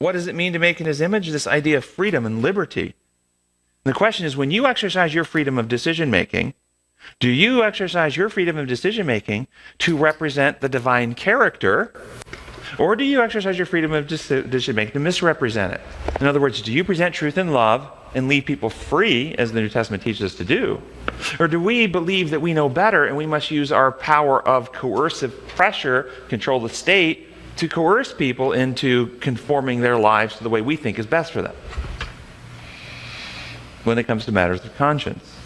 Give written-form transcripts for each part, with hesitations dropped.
What does it mean to make in his image? This idea of freedom and liberty. And the question is, when you exercise your freedom of decision-making, do you exercise your freedom of decision-making to represent the divine character, or do you exercise your freedom of decision-making to misrepresent it? In other words, do you present truth and love and leave people free, as the New Testament teaches us to do? Or do we believe that we know better and we must use our power of coercive pressure, control the state, to coerce people into conforming their lives to the way we think is best for them when it comes to matters of conscience?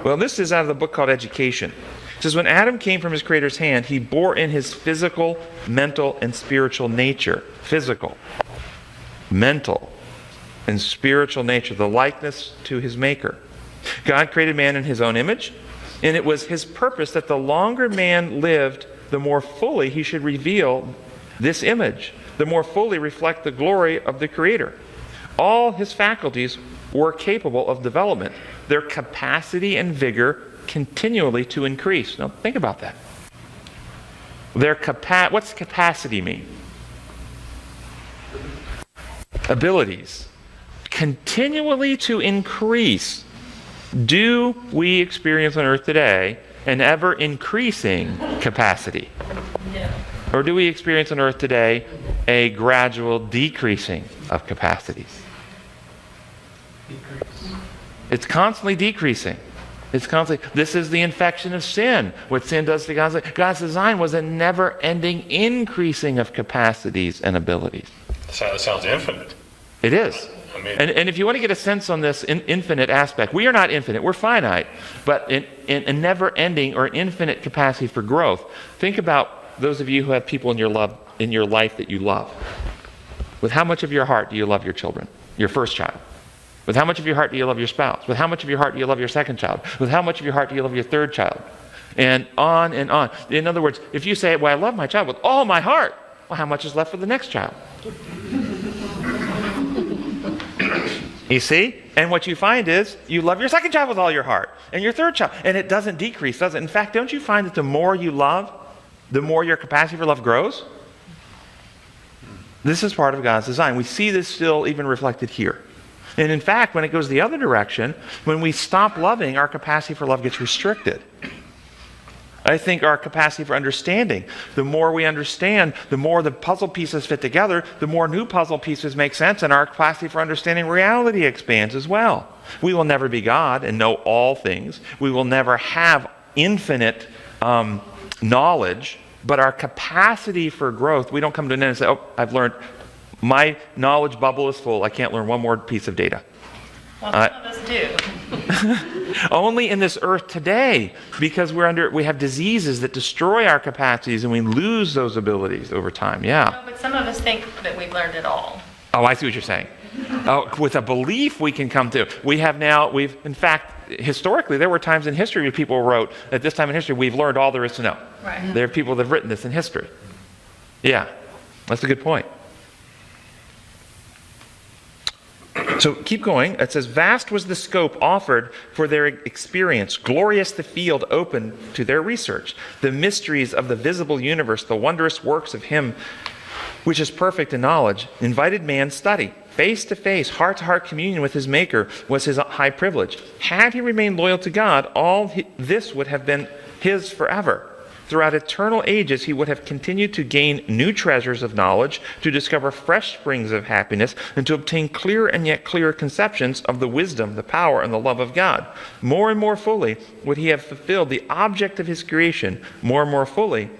Well, this is out of the book called Education. It says, when Adam came from his Creator's hand, he bore in his physical, mental, and spiritual nature. Physical, mental, and spiritual nature, the likeness to his Maker. God created man in his own image, and it was his purpose that the longer man lived, the more fully he should reveal this image, the more fully reflect the glory of the Creator. All his faculties were capable of development, their capacity and vigor continually to increase. Now think about that. What's capacity mean? Abilities. Continually to increase. Do we experience on earth today an ever increasing capacity? No. Or do we experience on earth today a gradual decreasing of capacities? It's constantly decreasing. This is the infection of sin. What sin does to God's design was a never-ending increasing of capacities and abilities. That sounds infinite. It is. And if you want to get a sense on this infinite aspect, we are not infinite, we're finite, but in a never-ending or infinite capacity for growth. Think about those of you who have people in your life that you love. With how much of your heart do you love your children, your first child? With how much of your heart do you love your spouse? With how much of your heart do you love your second child? With how much of your heart do you love your third child? And on and on. In other words, if you say, well, I love my child with all my heart, well, how much is left for the next child? You see? And what you find is you love your second child with all your heart, and your third child. And it doesn't decrease, does it? In fact, don't you find that the more you love, the more your capacity for love grows? This is part of God's design. We see this still even reflected here. And in fact, when it goes the other direction, when we stop loving, our capacity for love gets restricted. I think our capacity for understanding, the more we understand, the more the puzzle pieces fit together, the more new puzzle pieces make sense, and our capacity for understanding reality expands as well. We will never be God and know all things. We will never have infinite knowledge, but our capacity for growth, we don't come to an end and say, oh, I've learned. My knowledge bubble is full. I can't learn one more piece of data. Well, some of us do. Only in this earth today, because we have diseases that destroy our capacities and we lose those abilities over time. Yeah. No, but some of us think that we've learned it all. Oh, I see what you're saying. With a belief we can come to. In fact, historically, there were times in history where people wrote, at this time in history, we've learned all there is to know. Right. There are people that have written this in history. Yeah, that's a good point. So keep going. It says, vast was the scope offered for their experience, glorious the field open to their research, the mysteries of the visible universe, the wondrous works of Him which is perfect in knowledge, invited man's study. Face-to-face, heart-to-heart communion with his Maker was his high privilege. Had he remained loyal to God, this would have been his forever. Throughout eternal ages, he would have continued to gain new treasures of knowledge, to discover fresh springs of happiness, and to obtain clearer and yet clearer conceptions of the wisdom, the power, and the love of God. More and more fully would he have fulfilled the object of his creation, more and more fully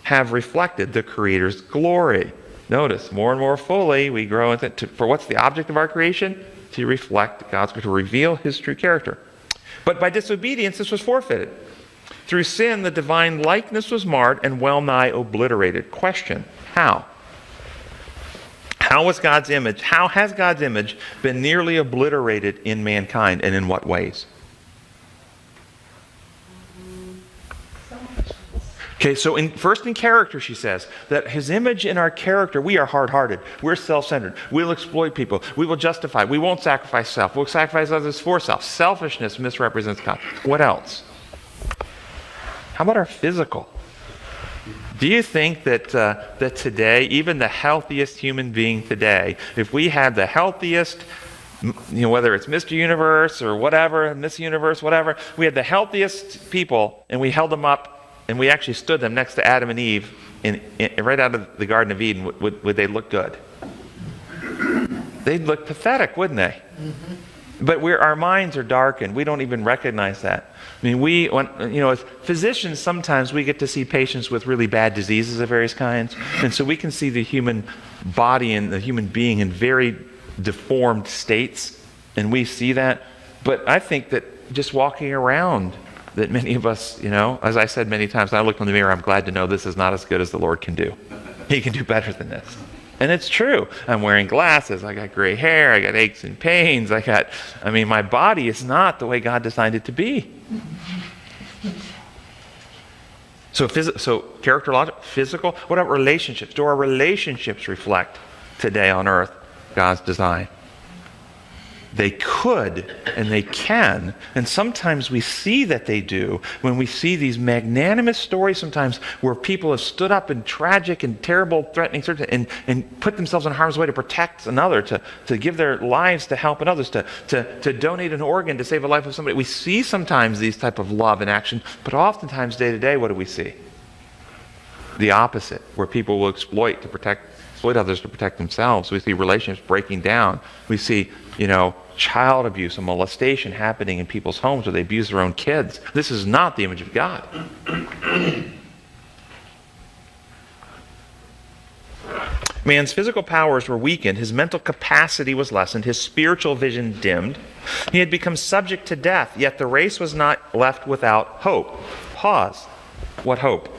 have reflected the Creator's glory. Notice, more and more fully we grow into for what's the object of our creation? To reflect God's, to reveal His true character. But by disobedience, this was forfeited. Through sin, the divine likeness was marred and well nigh obliterated. Question, how? How has God's image been nearly obliterated in mankind, and in what ways? Okay, so first in character, she says, that His image in our character, we are hard-hearted, we're self-centered, we'll exploit people, we will justify, we won't sacrifice self, we'll sacrifice others for self. Selfishness misrepresents God. What else? How about our physical? Do you think that that today, even the healthiest human being today, if we had the healthiest, whether it's Mr. Universe or whatever, Miss Universe, whatever, we had the healthiest people and we held them up and we actually stood them next to Adam and Eve right out of the Garden of Eden, would they look good? They'd look pathetic, wouldn't they? Mm-hmm. But our minds are darkened. We don't even recognize that. I mean, as physicians, sometimes we get to see patients with really bad diseases of various kinds, and so we can see the human body and the human being in very deformed states, and we see that. But I think that just walking around, that many of us, as I said many times, when I look in the mirror, I'm glad to know this is not as good as the Lord can do. He can do better than this. And it's true. I'm wearing glasses. I got gray hair. I got aches and pains. My body is not the way God designed it to be. So characterological, physical, what about relationships? Do our relationships reflect today on earth God's design? They could and they can, and sometimes we see that they do when we see these magnanimous stories sometimes where people have stood up in tragic and terrible, threatening circumstances and put themselves in harm's way to protect another, to give their lives to help others, to donate an organ to save a life of somebody. We see sometimes these type of love in action, but oftentimes day to day, what do we see? The opposite, where people will exploit others to protect themselves. We see relationships breaking down. We see, child abuse and molestation happening in people's homes where they abuse their own kids. This is not the image of God. Man's physical powers were weakened, his mental capacity was lessened, his spiritual vision dimmed. He had become subject to death, yet the race was not left without hope. Pause. What hope?